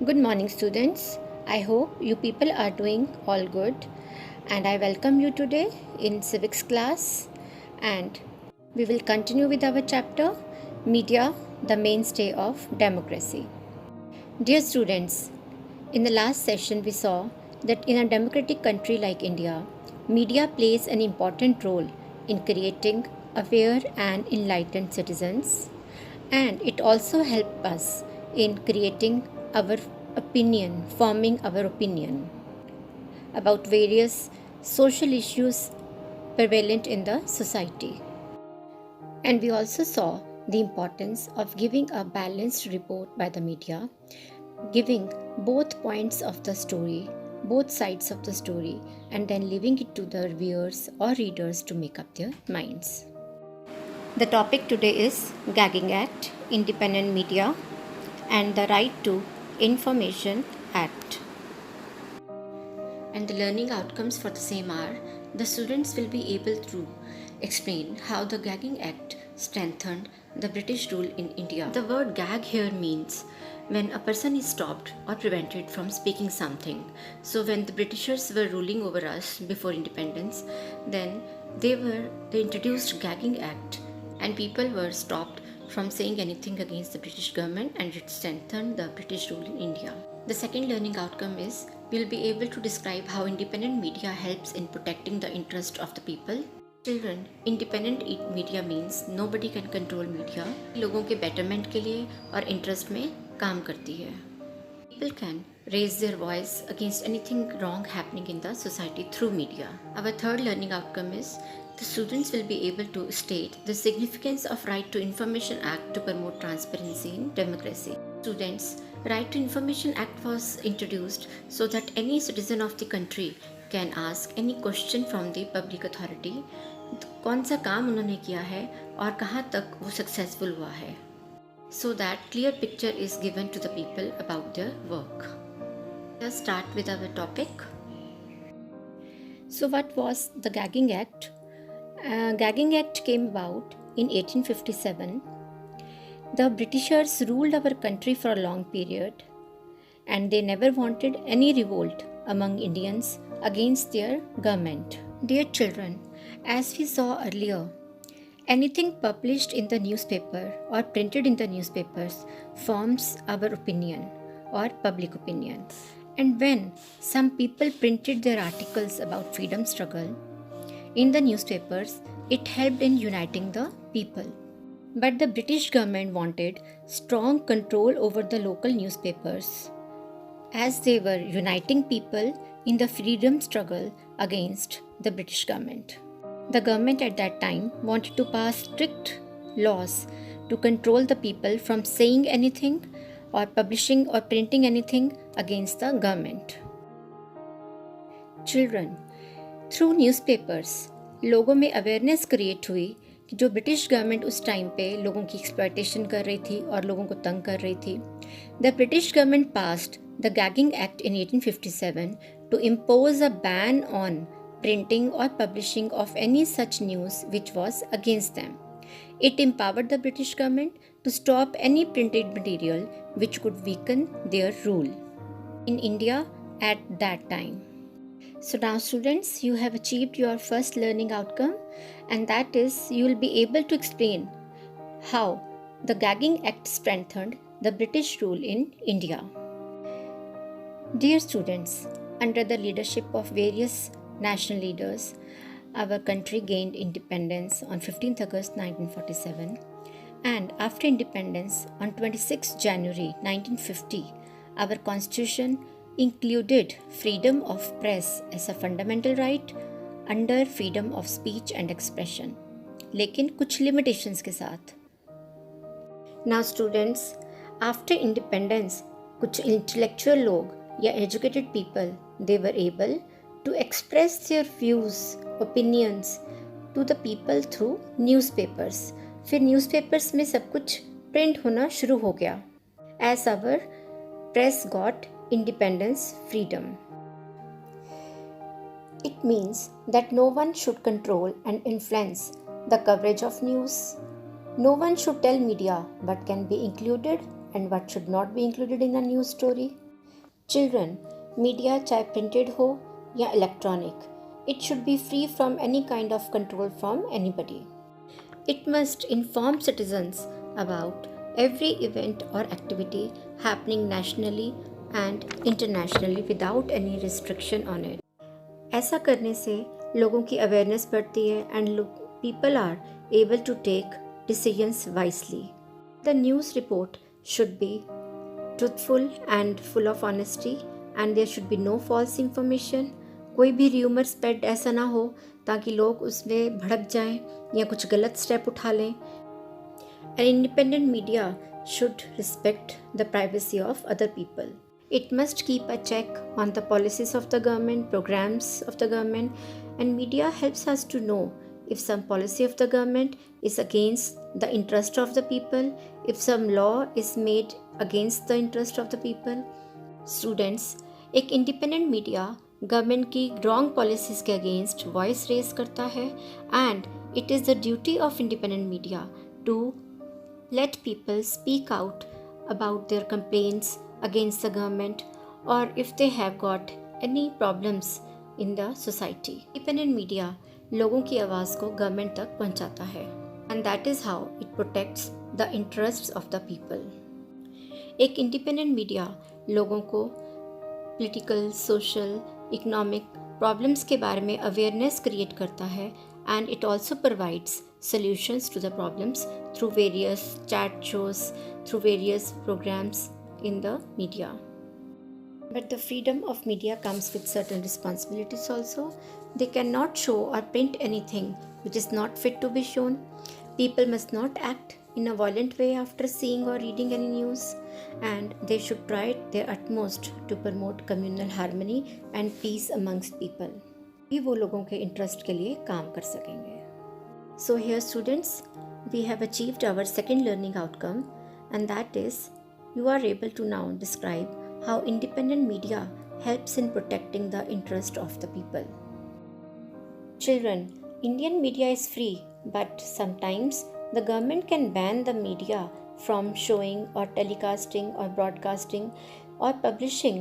Good morning, students. I hope you people are doing all good, and I welcome you today in civics class. And we will continue with our chapter Media, the Mainstay of Democracy. Dear students, in the last session, we saw that in a democratic country like India, media plays an important role in creating aware and enlightened citizens, and it also helps us in creating our forming our opinion about various social issues prevalent in the society. And we also saw the importance of giving a balanced report by the media, giving both points of the story, both sides of the story, and then leaving it to the viewers or readers to make up their minds. The topic today is Gagging Act, Independent Media, and the Right to Information Act. And the learning outcomes for the same are the students will be able to explain how the Gagging Act strengthened the British rule in India. The word gag here means when a person is stopped or prevented from speaking something. So when the Britishers were ruling over us before independence, then they introduced Gagging Act and people were stopped from saying anything against the British government, and it strengthened the British rule in India. The second learning outcome is we will be able to describe how independent media helps in protecting the interest of the people. Children, independent media means nobody can control media. लोगों के betterment के लिए और interest में काम करती है. People can raise their voice against anything wrong happening in the society through media. Our third learning outcome is the students will be able to state the significance of Right to Information Act to promote transparency in democracy. Students, Right to Information Act was introduced so that any citizen of the country can ask any question from the public authority. कौन सा काम उन्होंने किया है और कहाँ तक वो सक्सेसफुल हुआ है, so that clear picture is given to the people about their work. Let's start with our topic. So what was the Gagging Act? Gagging Act came about in 1857. The Britishers ruled our country for a long period, and they never wanted any revolt among Indians against their government. Dear children, as we saw earlier, anything published in the newspaper or printed in the newspapers forms our opinion or public opinion. And when some people printed their articles about freedom struggle in the newspapers, it helped in uniting the people. But the British government wanted strong control over the local newspapers, as they were uniting people in the freedom struggle against the British government. The government at that time wanted to pass strict laws to control the people from saying anything or publishing or printing anything against the government. Children, through newspapers, लोगों में awareness create हुई कि जो British government उस time पे लोगों की exploitation कर रही थी और लोगों को तंग कर रही थी. The British government passed the gagging act in 1857 to impose a ban on printing or publishing of any such news which was against them. It empowered the British government to stop any printed material which could weaken their rule in India at that time. So now students, you have achieved your first learning outcome, and that is you will be able to explain how the Gagging Act strengthened the British rule in India. Dear students, under the leadership of various national leaders, our country gained independence on 15th August 1947, and after independence on 26 January 1950, our constitution included freedom of press as a fundamental right under freedom of speech and expression, लेकिन कुछ limitations के साथ. Now students, after independence, कुछ intellectual लोग या educated people, they were able to express their views, opinions to the people through newspapers. फिर newspapers में सब कुछ print होना शुरू हो गया. As our press got independence, freedom. It means that no one should control and influence the coverage of news. No one should tell media what can be included and what should not be included in a news story. Children, media चाहे printed हो या electronic, it should be free from any kind of control from anybody. It must inform citizens about every event or activity happening nationally and internationally without any restriction on it. ऐसा करने से लोगों की awareness बढ़ती है and people are able to take decisions wisely. The news report should be truthful and full of honesty and there should be no false information. कोई भी rumour spread ऐसा ना हो ताकि लोग उसमें भड़क जाएं या कुछ गलत स्टेप उठा लें. An independent media should respect the privacy of other people. It must keep a check on the policies of the government, programs of the government, and media helps us to know if some policy of the government is against the interest of the people, if some law is made against the interest of the people. Students, एक independent media government की wrong policies के against voice raise करता है and it is the duty of independent media to let people speak out about their complaints against the government और if they have got any problems in the society. Independent media लोगों की आवाज़ को government तक पहुंचाता है and that is how it protects the interests of the people. एक independent media लोगों को पॉलिटिकल, सोशल, इकोनॉमिक प्रॉब्लम्स के बारे में अवेयरनेस क्रिएट करता है and it also provides solutions to the problems through various chat shows, through various programmes in the media. But the freedom of media comes with certain responsibilities also. They cannot show or print anything which is not fit to be shown. People must not act in a violent way after seeing or reading any news, and they should try their utmost to promote communal harmony and peace amongst people. भी वो लोगों के interest के लिए काम कर सकेंगे. So here students, we have achieved our second learning outcome, and that is you are able to now describe how independent media helps in protecting the interest of the people. Children, Indian media is free, but sometimes the government can ban the media from showing or telecasting or broadcasting or publishing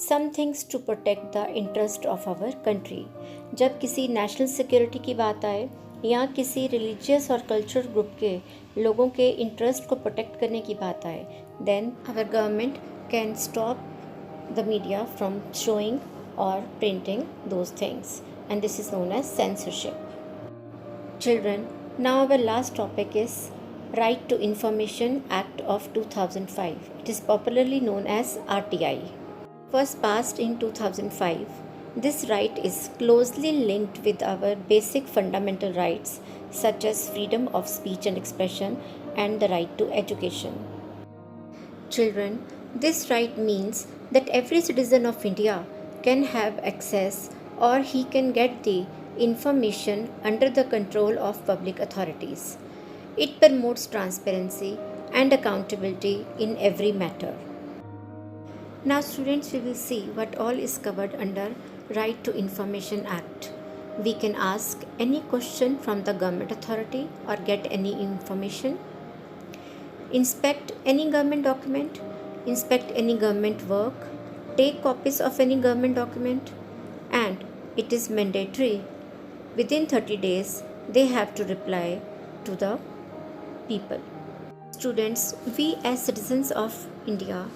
some things to protect the interest of our country. जब किसी national security की बात आए या किसी religious और cultural group के लोगों के इंटरेस्ट को प्रोटेक्ट करने की बात आए, then our government can stop the media from showing or printing those things, and this is known as censorship. Children, now our last topic is Right to Information Act of 2005. It is popularly known as RTI. Was passed in 2005. This right is closely linked with our basic fundamental rights such as freedom of speech and expression and the right to education. Children, this right means that every citizen of India can have access or he can get the information under the control of public authorities. It promotes transparency and accountability in every matter. Now students, we will see what all is covered under Right to Information Act. We can ask any question from the government authority or get any information. Inspect any government document, inspect any government work, take copies of any government document, and it is mandatory within 30 days they have to reply to the people. Students, we as citizens of India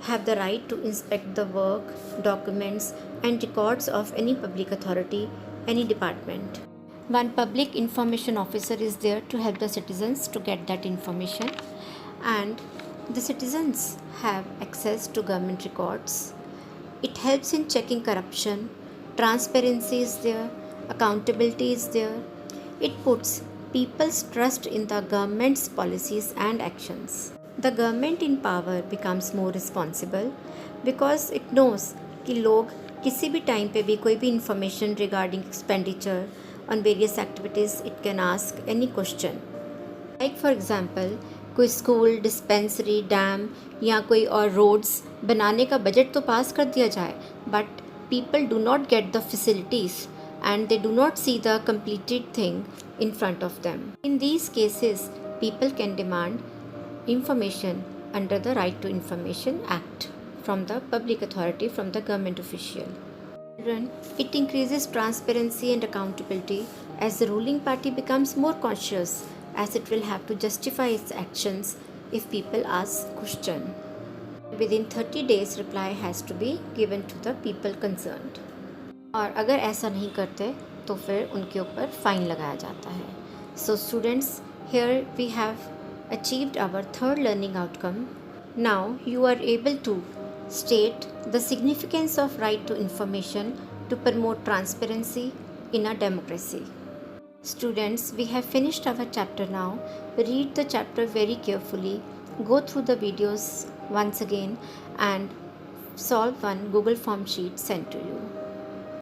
have the right to inspect the work, documents, and records of any public authority, any department. One public information officer is there to help the citizens to get that information, and the citizens have access to government records. It helps in checking corruption, transparency is there, accountability is there. It puts people's trust in the government's policies and actions. The government in power becomes more responsible because it knows कि लोग किसी भी time पे भी कोई भी information regarding expenditure on various activities it can ask any question. Like for example कोई school, dispensary, dam या कोई और रोड्स बनाने का बजट तो पास कर दिया जाए, but people do not get the facilities and they do not see the completed thing in front of them. In these cases, people can demand information under the Right to Information Act from the public authority, from the government official. Children, it increases transparency and accountability as the ruling party becomes more conscious, as it will have to justify its actions if people ask question. Within 30 days reply has to be given to the people concerned. और अगर ऐसा नहीं करते तो फिर उनके ऊपर fine लगाया जाता है. So students, here we have achieved our third learning outcome. Now you are able to state the significance of right to information to promote transparency in a democracy. Students, we have finished our chapter now. Read the chapter very carefully, go through the videos once again and solve one Google form sheet sent to you.